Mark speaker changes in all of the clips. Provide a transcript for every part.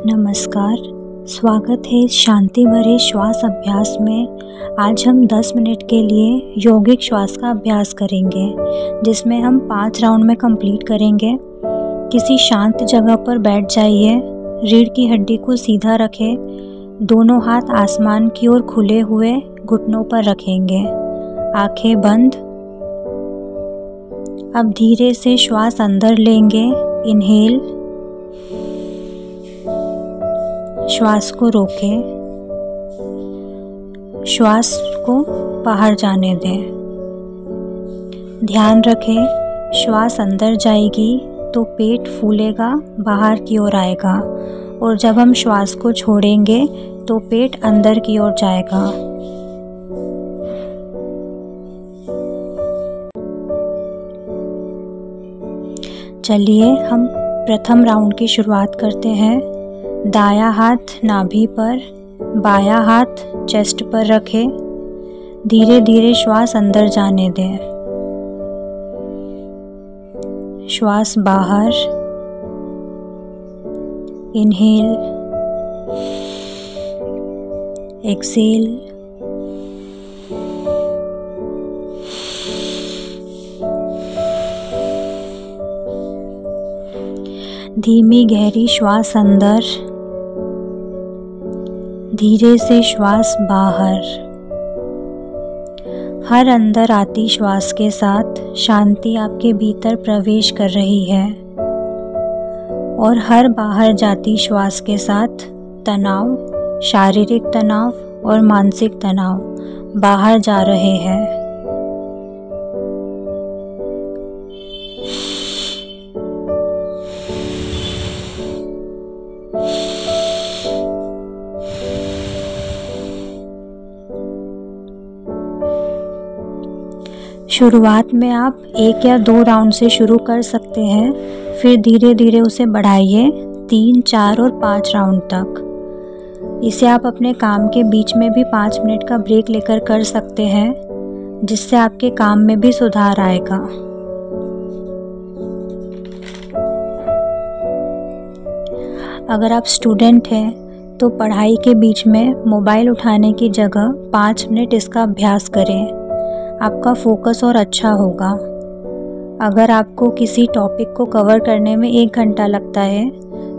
Speaker 1: नमस्कार, स्वागत है इस शांति भरे श्वास अभ्यास में। आज हम 10 मिनट के लिए यौगिक श्वास का अभ्यास करेंगे, जिसमें हम 5 राउंड में कंप्लीट करेंगे। किसी शांत जगह पर बैठ जाइए, रीढ़ की हड्डी को सीधा रखें, दोनों हाथ आसमान की ओर खुले हुए घुटनों पर रखेंगे, आंखें बंद। अब धीरे से श्वास अंदर लेंगे, इनहेल। श्वास को रोकें, श्वास को बाहर जाने दें। ध्यान रखें, श्वास अंदर जाएगी तो पेट फूलेगा, बाहर की ओर आएगा, और जब हम श्वास को छोड़ेंगे तो पेट अंदर की ओर जाएगा। चलिए हम प्रथम राउंड की शुरुआत करते हैं। दायां हाथ नाभि पर, बायां हाथ चेस्ट पर रखें। धीरे धीरे श्वास अंदर जाने दें। श्वास बाहर, इनहेल, एक्सहेल। धीमी गहरी श्वास अंदर, धीरे से श्वास बाहर। हर अंदर आती श्वास के साथ शांति आपके भीतर प्रवेश कर रही है, और हर बाहर जाती श्वास के साथ तनाव, शारीरिक तनाव और मानसिक तनाव बाहर जा रहे हैं। शुरुआत में आप 1 या 2 राउंड से शुरू कर सकते हैं, फिर धीरे धीरे उसे बढ़ाइए 3, 4 और 5 राउंड तक। इसे आप अपने काम के बीच में भी 5 मिनट का ब्रेक लेकर कर सकते हैं, जिससे आपके काम में भी सुधार आएगा। अगर आप स्टूडेंट हैं तो पढ़ाई के बीच में मोबाइल उठाने की जगह 5 मिनट इसका अभ्यास करें। आपका फोकस और अच्छा होगा। अगर आपको किसी टॉपिक को कवर करने में 1 घंटा लगता है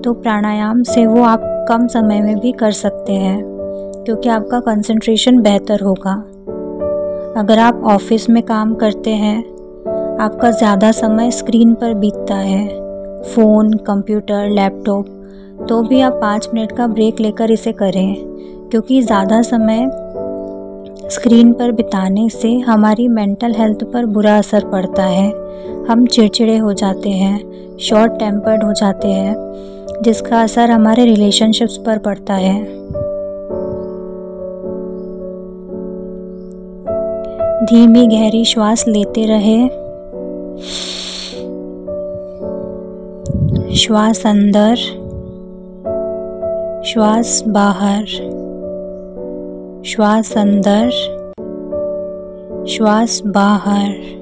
Speaker 1: तो प्राणायाम से वो आप कम समय में भी कर सकते हैं, क्योंकि आपका कंसंट्रेशन बेहतर होगा। अगर आप ऑफिस में काम करते हैं, आपका ज़्यादा समय स्क्रीन पर बीतता है, फ़ोन, कंप्यूटर, लैपटॉप, तो भी आप 5 मिनट का ब्रेक लेकर इसे करें, क्योंकि ज़्यादा समय स्क्रीन पर बिताने से हमारी मेंटल हेल्थ पर बुरा असर पड़ता है। हम चिड़चिड़े हो जाते हैं, शॉर्ट टेम्पर्ड हो जाते हैं, जिसका असर हमारे रिलेशनशिप्स पर पड़ता है। धीमी गहरी श्वास लेते रहे, श्वास अंदर, श्वास बाहर, श्वास अंदर, श्वास बाहर।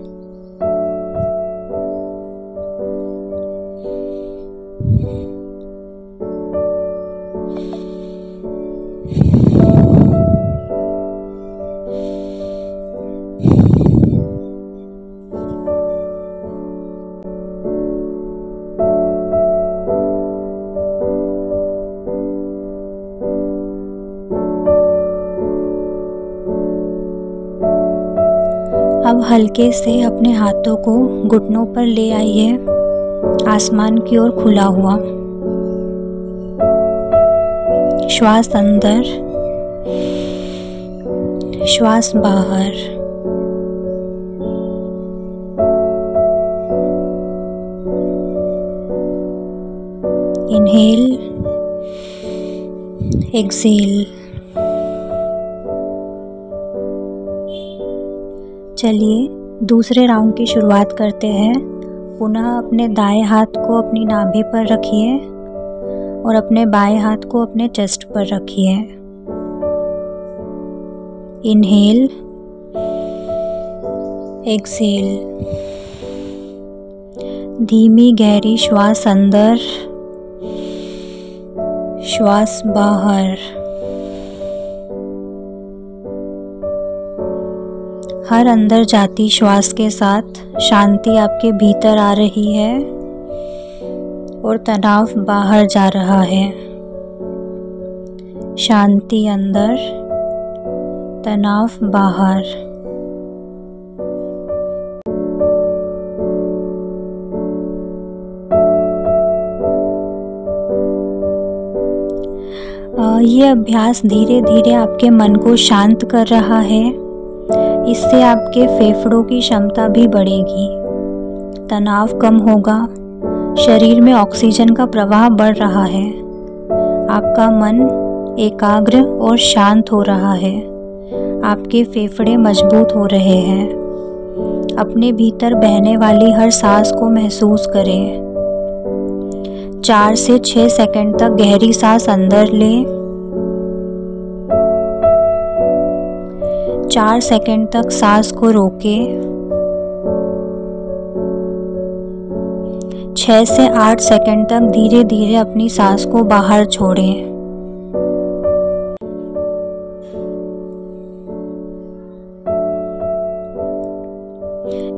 Speaker 1: अब हल्के से अपने हाथों को घुटनों पर ले आइए, आसमान की ओर खुला हुआ। श्वास अंदर, श्वास बाहर। Inhale, exhale. चलिए दूसरे राउंड की शुरुआत करते हैं। पुनः अपने दाएं हाथ को अपनी नाभि पर रखिए और अपने बाएं हाथ को अपने चेस्ट पर रखिए। Inhale, exhale. धीमी गहरी श्वास अंदर, श्वास बाहर। हर अंदर जाती श्वास के साथ शांति आपके भीतर आ रही है और तनाव बाहर जा रहा है। शांति अंदर, तनाव बाहर। ये अभ्यास धीरे धीरे आपके मन को शांत कर रहा है। इससे आपके फेफड़ों की क्षमता भी बढ़ेगी, तनाव कम होगा, शरीर में ऑक्सीजन का प्रवाह बढ़ रहा है, आपका मन एकाग्र और शांत हो रहा है, आपके फेफड़े मजबूत हो रहे हैं। अपने भीतर बहने वाली हर सांस को महसूस करें। 4 से 6 सेकंड तक गहरी सांस अंदर लें। 4 सेकंड तक सांस को रोकें। 6 से 8 सेकंड तक धीरे धीरे अपनी सांस को बाहर छोड़ें।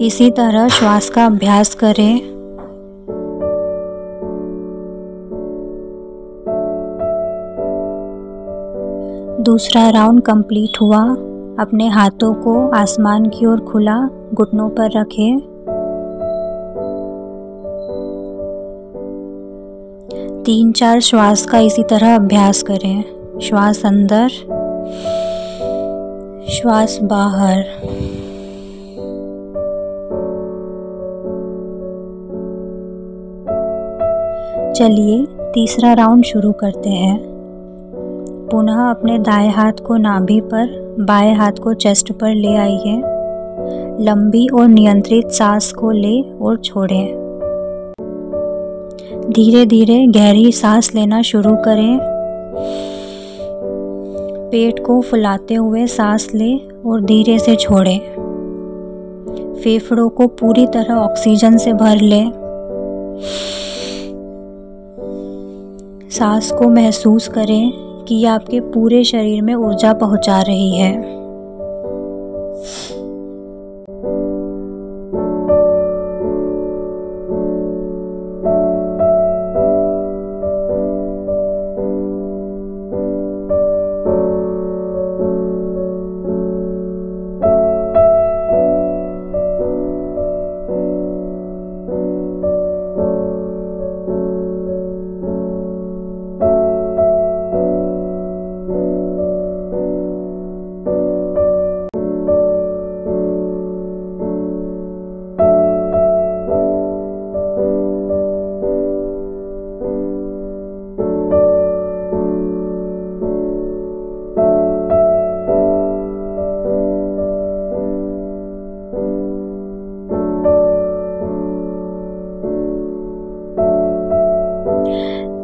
Speaker 1: इसी तरह श्वास का अभ्यास करें। दूसरा राउंड कंप्लीट हुआ। अपने हाथों को आसमान की ओर खुला घुटनों पर रखें। तीन चार श्वास का इसी तरह अभ्यास करें। श्वास अंदर, श्वास बाहर। चलिए तीसरा राउंड शुरू करते हैं। पुनः अपने दाएं हाथ को नाभि पर, बाएं हाथ को चेस्ट पर ले आइए। लंबी और नियंत्रित सांस को ले और छोड़ें। धीरे धीरे गहरी सांस लेना शुरू करें। पेट को फुलाते हुए सांस लें और धीरे से छोड़ें। फेफड़ों को पूरी तरह ऑक्सीजन से भर लें। सांस को महसूस करें कि यह आपके पूरे शरीर में ऊर्जा पहुंचा रही है।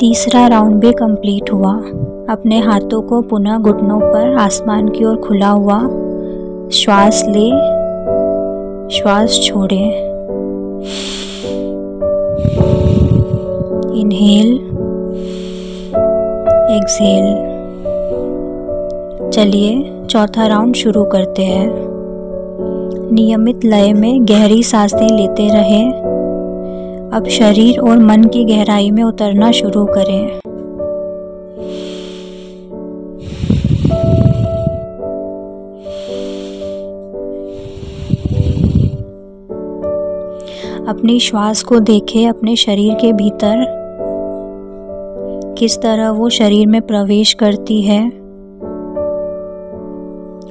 Speaker 1: तीसरा राउंड भी कंप्लीट हुआ। अपने हाथों को पुनः घुटनों पर आसमान की ओर खुला हुआ श्वास ले, श्वास छोड़ें। Inhale, exhale. चलिए चौथा राउंड शुरू करते हैं। नियमित लय में गहरी सांसें लेते रहें। अब शरीर और मन की गहराई में उतरना शुरू करें। अपनी श्वास को देखें अपने शरीर के भीतर, किस तरह वो शरीर में प्रवेश करती है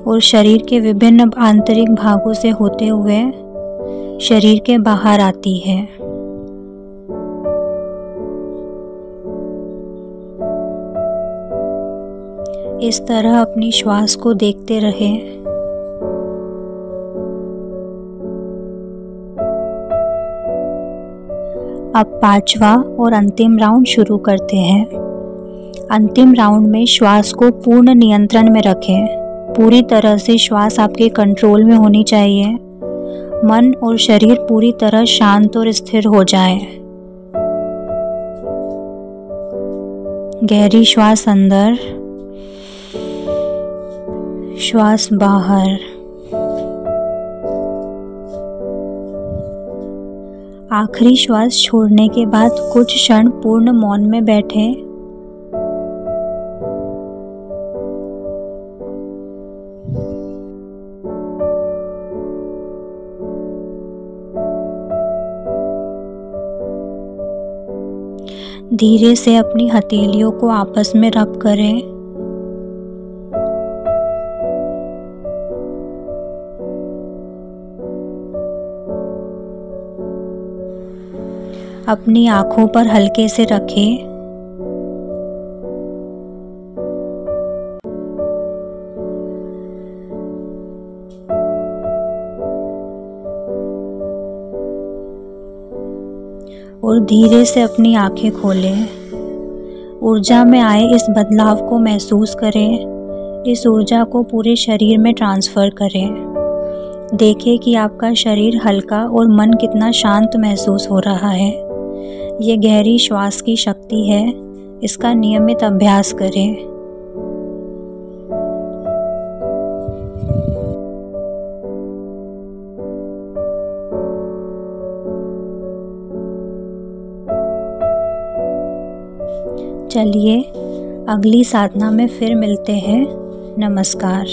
Speaker 1: और शरीर के विभिन्न आंतरिक भागों से होते हुए शरीर के बाहर आती है। इस तरह अपनी श्वास को देखते रहें। अब पांचवा और अंतिम राउंड शुरू करते हैं। अंतिम राउंड में श्वास को पूर्ण नियंत्रण में रखें। पूरी तरह से श्वास आपके कंट्रोल में होनी चाहिए। मन और शरीर पूरी तरह शांत और स्थिर हो जाए। गहरी श्वास अंदर, श्वास बाहर। आखिरी श्वास छोड़ने के बाद कुछ क्षण पूर्ण मौन में बैठें। धीरे से अपनी हथेलियों को आपस में रब करें। अपनी आँखों पर हल्के से रखें। और धीरे से अपनी आँखें खोलें। ऊर्जा में आए इस बदलाव को महसूस करें। इस ऊर्जा को पूरे शरीर में ट्रांसफ़र करें। देखें कि आपका शरीर हल्का और मन कितना शांत महसूस हो रहा है। ये गहरी श्वास की शक्ति है। इसका नियमित अभ्यास करें। चलिए, अगली साधना में फिर मिलते हैं। नमस्कार।